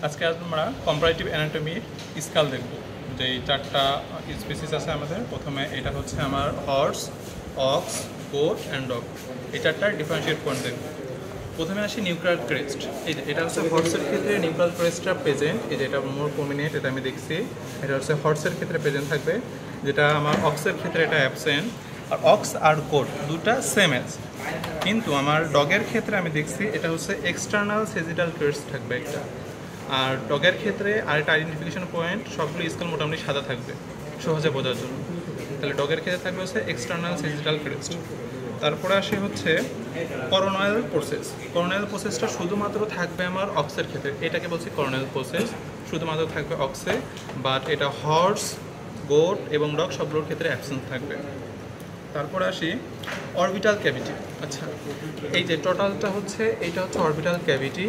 আজকে আমরা comparative অ্যানাটমির scale দেখব। যে চারটা স্পিসিস আছে আমাদের। প্রথমে এটা হচ্ছে আমার horse, ox, goat and dog. এই চারটার ডিফারেন্সিয়েট পয়েন্ট দেখব। প্রথমে আসি নিউক্লিয়ার ক্রেস্ট। এই যে এটা হচ্ছে হর্সের ক্ষেত্রে নিউক্লিয়ার ক্রেস্টটা প্রেজেন্ট, এই যে এটা মোর প্রমিনেন্ট, এটা আমি দেখছি। এটা হচ্ছে হর্সের ক্ষেত্রে প্রেজেন্ট থাকবে, যেটা আমার অক্সের ক্ষেত্রে এটা অ্যাবসেন্ট। আর অক্স আর গোট দুটা সেম এজ, কিন্তু আমার ডগের ক্ষেত্রে আমি দেখছি এটা হচ্ছে এক্সটার্নাল সেজিটাল ক্রেস্ট থাকবে একটা। আর ডগের ক্ষেত্রে আরেকটা আইডেন্টিফিকেশন পয়েন্ট, সবগুলো স্কেল মোটামুটি সাদা থাকবে সহজে বোঝার জন্য। তাহলে ডগের ক্ষেত্রে থাকবে হচ্ছে এক্সটার্নাল সেজিটাল ক্রেস্ট। তারপরে আসে হচ্ছে করোনাল প্রসেস। করোনাল প্রসেসটা শুধুমাত্র থাকবে আমার অক্সের ক্ষেত্রে, এটাকে বলছি করোনাল প্রসেস, শুধুমাত্র থাকবে অক্সে। বাট এটা হর্স, গোট এবং ডগ সবগুলোর ক্ষেত্রে অ্যাবসেন্ট থাকবে। তারপরে আসি অরবিটাল ক্যাভিটি। আচ্ছা, এই যে টোটালটা হচ্ছে এইটা হচ্ছে অরবিটাল ক্যাভিটি,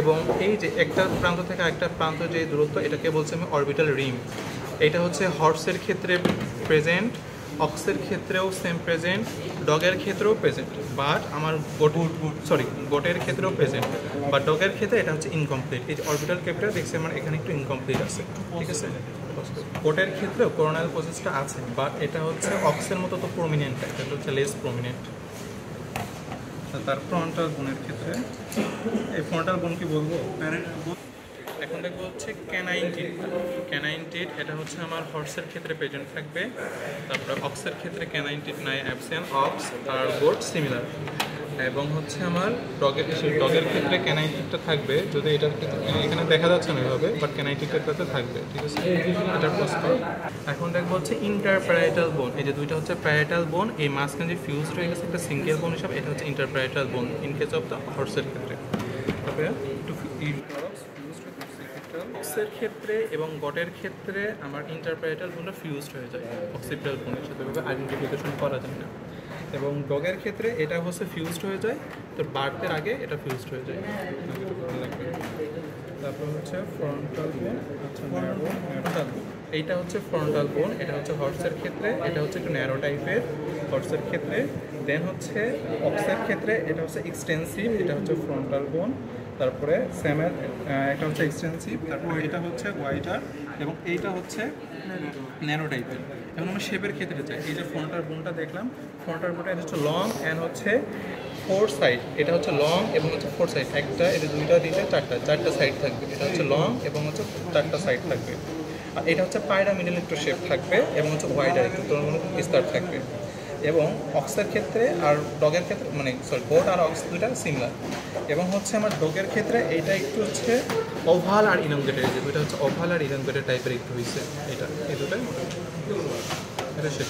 এবং এই যে একটা প্রান্ত থেকে একটা প্রান্ত যে দূরত্ব, এটাকে বলছি আমি অরবিটাল রিম। এটা হচ্ছে হর্সের ক্ষেত্রে প্রেজেন্ট, অক্সের ক্ষেত্রেও সেম প্রেজেন্ট, ডগের ক্ষেত্রেও প্রেজেন্ট। বাট আমার গোটের ক্ষেত্রেও প্রেজেন্ট, বাট ডগের ক্ষেত্রে এটা হচ্ছে ইনকমপ্লিট। এই যে অরবিটাল ক্যাভিটিটা দেখছি আমার এখানে একটু ইনকমপ্লিট আছে, ঠিক আছে। গোটের ক্ষেত্রেও করোনাল প্রসেসটা আছে, বাট এটা হচ্ছে অক্সের মতো তো প্রমিনেন্ট, এটা হচ্ছে লেস প্রমিনেন্ট। তার ফ্রন্টাল বোনের ক্ষেত্রে, এই ফ্রন্টাল বোন কি বলবো, এখন দেখবো হচ্ছে ক্যানাইন টিট। ক্যানাইন টিট এটা হচ্ছে আমার হর্সের ক্ষেত্রে প্রেজেন্ট থাকবে। তারপরে অক্সের ক্ষেত্রে ক্যানাইন টিট নাই, অ্যাবসেন্ট। অক্স আর গোট সিমিলার। এবং হচ্ছে আমার ডগের ক্ষেত্রে ক্যানাইন টিটটা থাকবে, যদি এটার ক্ষেত্রে এখানে দেখা যাচ্ছে না এভাবে, বাট ক্যানাইন টিটটাতে থাকবে, ঠিক আছে। এটার প্রশ্ন। এখন দেখবো হচ্ছে ইন্টারপ্যারাইটাল বোন। এই যে দুইটা হচ্ছে প্যারাইটাল বোন, এই মাঝখানে যে ফিউজড হয়ে গেছে একটা সিঙ্গেল বোন হিসাবে, এটা হচ্ছে interparietal bone in case of the হর্সের ক্ষেত্রে। তবে অক্সের ক্ষেত্রে এবং গটের ক্ষেত্রে আমার ইন্টারপ্যারাইটাল বোনটা ফিউজড হয়ে যায় অক্সিপিটাল বোনের সাথে, এভাবে আইডেন্টিফিকেশন করা যায় না। এবং ডগের ক্ষেত্রে এটা হচ্ছে ফিউজড হয়ে যায়, তো বার্থের আগে এটা ফিউজড হয়ে যায়। তারপর হচ্ছে ফ্রন্টাল বোন। আচ্ছা, ফ্রন্টাল বোন, এইটা হচ্ছে ফ্রন্টাল বোন, এটা হচ্ছে হর্সের ক্ষেত্রে, এটা হচ্ছে একটু ন্যারো টাইপের হর্সের ক্ষেত্রে। দেন হচ্ছে অক্সের ক্ষেত্রে এটা হচ্ছে এক্সটেন্সিভ, এটা হচ্ছে ফ্রন্টাল বোন। তারপরে স্যামের এটা হচ্ছে এক্সটেন্সিভ, তারপর এটা হচ্ছে ওয়াইটার, এবং এইটা হচ্ছে ন্যারো টাইপের। এখন আমরা শেপের ক্ষেত্রে চাই, এই যে ফ্রন্টাল বোনটা দেখলাম, ফ্রন্টাল বোনটা এটা হচ্ছে লং অ্যান্ড হচ্ছে ফোর সাইড। এটা হচ্ছে লং এবং হচ্ছে ফোর সাইড, একটা এটা দুইটা তিনটা চারটা সাইড থাকবে। এটা হচ্ছে লং এবং হচ্ছে চারটা সাইড থাকবে। আর এটা হচ্ছে পাইরামিডাল একটু শেপ থাকবে, এবং হচ্ছে ওয়াইডার একটু বিস্তার থাকবে। এবং অক্সের ক্ষেত্রে আর ডগের ক্ষেত্রে, মানে গোট আর অক্স দুইটা সিমিলার। এবং হচ্ছে আমার ডগের ক্ষেত্রে এইটা একটু হচ্ছে ওভাল আর ইলংগেটেড, যে দুইটা হচ্ছে ওভাল আর ইলংগেটেড টাইপের একটু হয়েছে। এটা এই দুটাই মোটামুটি এটা শেষ।